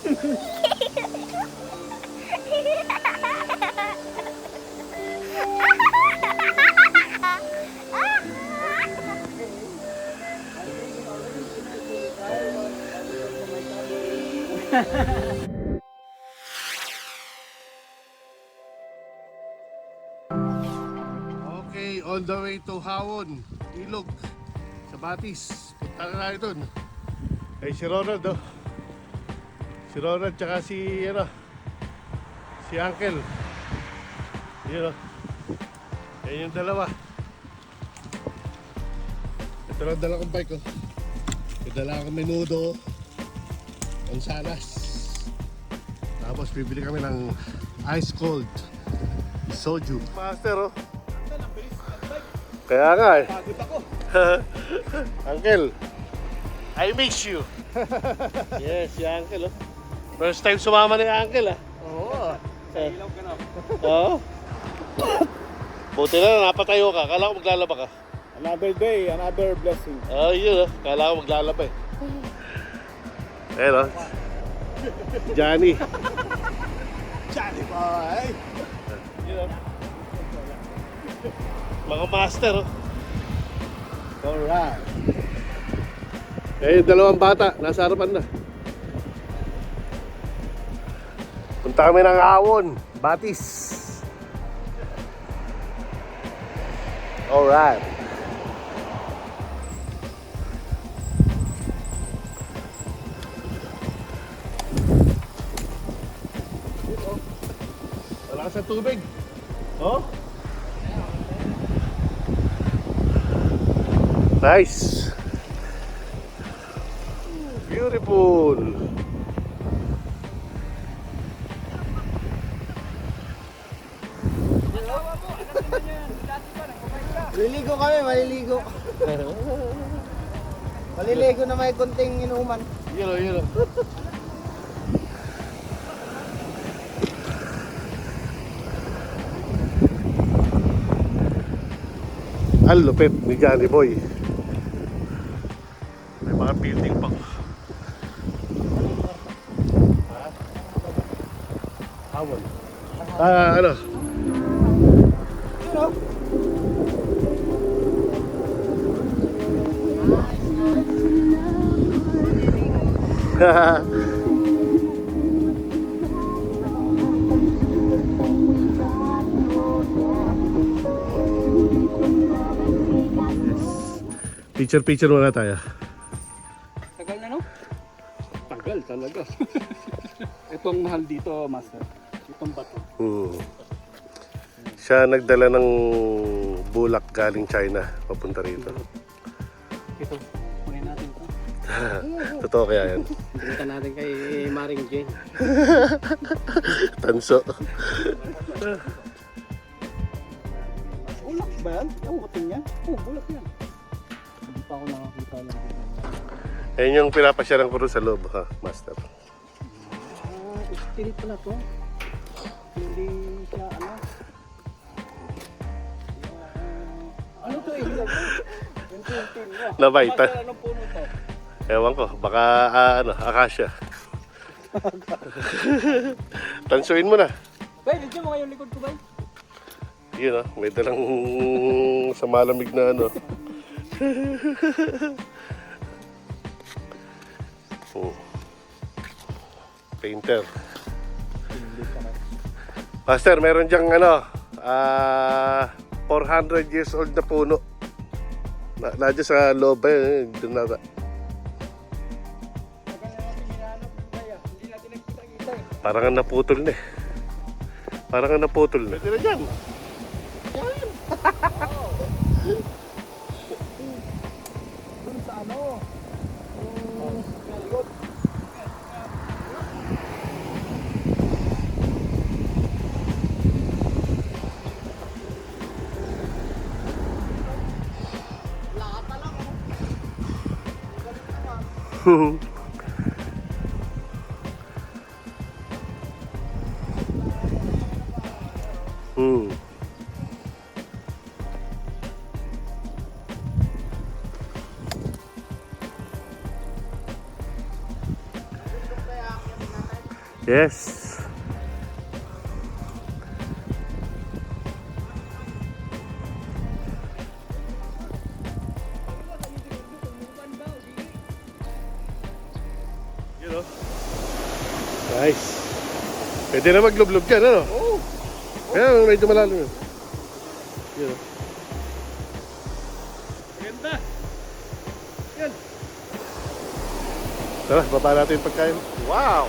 Okay, on the way to Hawon, Ilog, sa Batis. Punta na tayo dun. Ay, si Ronald, oh. Si Ronald, tsaka si Uncle. Yun, oh. Yan yung dalawa. Ito lang dala kong bike, oh. Dala akong menudo, Gonzales. Tapos bibili kami ng ice cold soju. Master, oh. Kaya nga eh. Pagod ako. Uncle, I miss you. Yes, si Uncle, oh. First time sumama ni Uncle, ah. Oo. Sa ilaw ka na. Oo. Buti na napatayo ka. Kala ko maglalaba ka. Another day, another blessing. Oh, yun, oh. Kala ko maglalaba eh. Ayun, oh. Johnny. Johnny boy! Yun, oh. Mga master, oh. Alright. Eh, dalawang bata, nasa harapan na. Punta kami ng Hawon, Batis. Alright. Wala sa tubig. Oh? Nice. Beautiful. Maliligo kami, maliligo. Maliligo na may konting inuman. Yun. Ang lupit ni Johnny Boy. May mga building pa. Hawon. Ano? Ano? Picture muna tayo. Tagal na, no? Tagal talaga. Itong mahal dito, master. Itong bato. Siya nagdala ng bulak galing China papunta rito. Ito, kunin natin ito. Totoo kaya yan? Pinta natin kay Maring Jane. Tanso. Bulak ba yan? Ewan ko niya. Oh, bulak yan. Hindi pa ako nakakita lang dito. Ayun yung pinapasyaran ko rin sa loob, ha, master. Steel pala to. Hindi siya ano. Ano to eh? Yung tin mo. Nabaita. Master, anong puno to? Ewan ko, baka akasya. Tansuin mo na. Bay, dito mo yung likod ko, bay. Yun, may dalang sa malamig na ano. Painter. Master, meron diyang 400 years old na puno. Nadya sa loob eh, doon na. Parang nga naputol na eh. Parang nga naputol na. Pwede na dyan. Dun sa ano? Yes. You know? Nice. Pwede na maglublog yan, ano? Oo. Kaya medyo malalim yun. You know? Maganda. Yan. Tara, baba natin yung pagkain. Wow!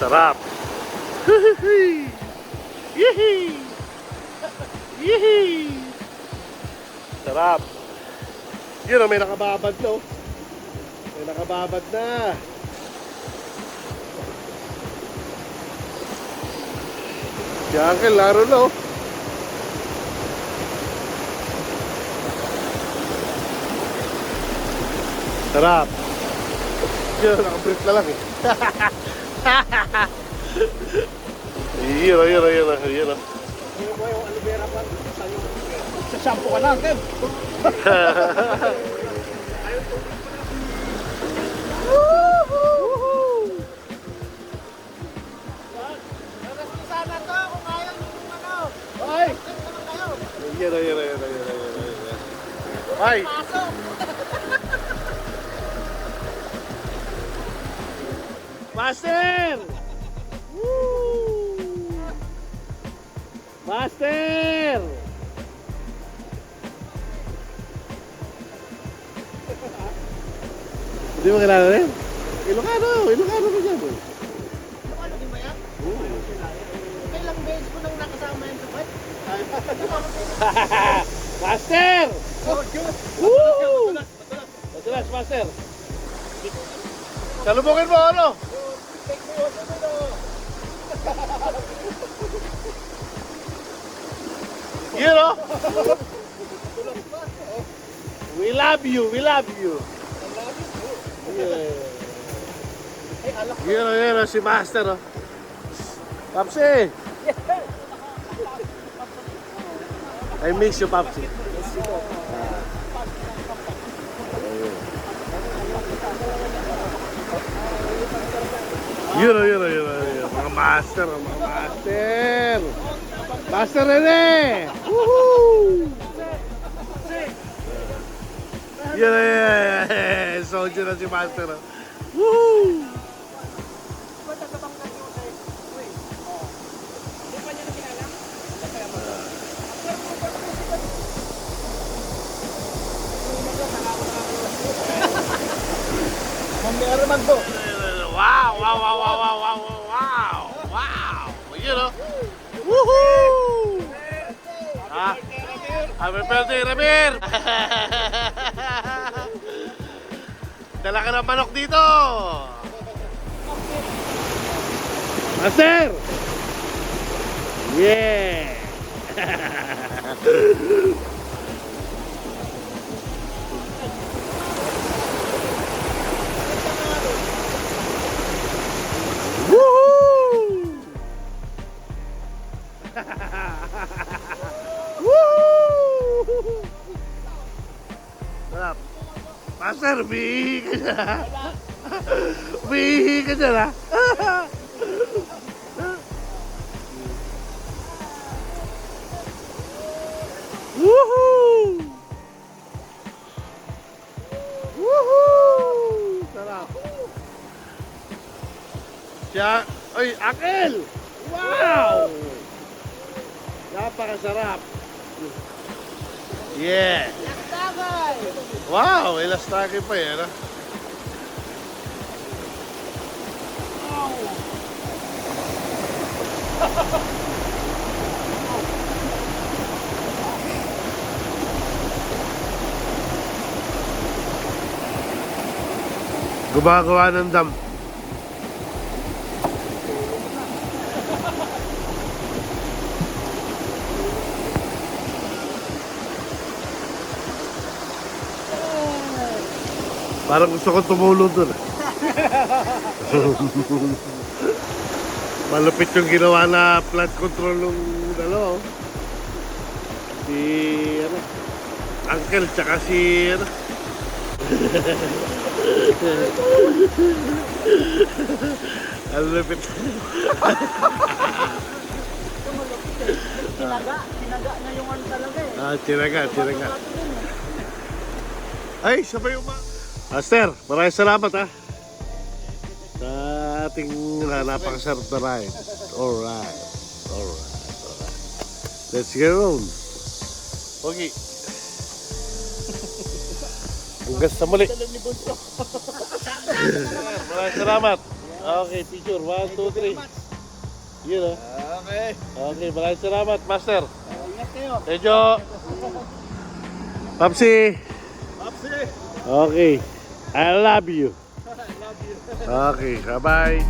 Sarap! Yehey! Yehey! Sarap! Yun o, may nakababad na, oh. May nakababad na. Si Uncle, laro na, oh. Sarap. Yun, nakabrief na lang, eh. Yun. Yung mo yung aloe vera pa. Sa shampoo ka lang, Kev. Sana to kung ayaw yung ano. Ay! Yun. Ay! Master! Woo! Master! Hindi mo kilala rin? Ilocano ko dyan. Ano di ba yan? Ilang beses ko nang nakasama yan sa kwet? Master! Woo! Matulas, Master. Salubungin mo, ano? You know? We love you. Yeah. Yun, si Master, oh. Papsi! I miss you, Papsi. Yun. Mga master. Master Rene! Woohoo! Yun. Soldier na si Master. Woohoo! Mamaya naman to. Wow! You know? Woohoo! Ah, happy birthday, Ramir! Dala ka ng manok dito! Master! Yeah! Woohoo! Woohoo! Sarap. Master, umihi ka dyan. Umihi ka dyan, ha? Woohoo! Woohoo! Sarap. Siya, oy, Uncle! Wow! Napakasarap. Yeah. Lakdagay! Wow, elastake pa yan, ha? Gumagawa ng dam. Parang gusto ko tumulong dun. Malupit yung ginawa na flood control nung ano. Si Uncle tsaka si Ang lupit. Tinaga na yung ano talaga eh. Tinaga. Ay, sabay Master, maraming salamat ha. Sa ating napakasarap na ride. Alright. Let's get on. Okay. Hanggang sa muli. Maraming salamat. Okay, picture. 1, 2, 3. Yun o. Okay, maraming salamat, Master. Ingat kayo. Medyo. Papsi. Okay. I love you. Okay, bye-bye.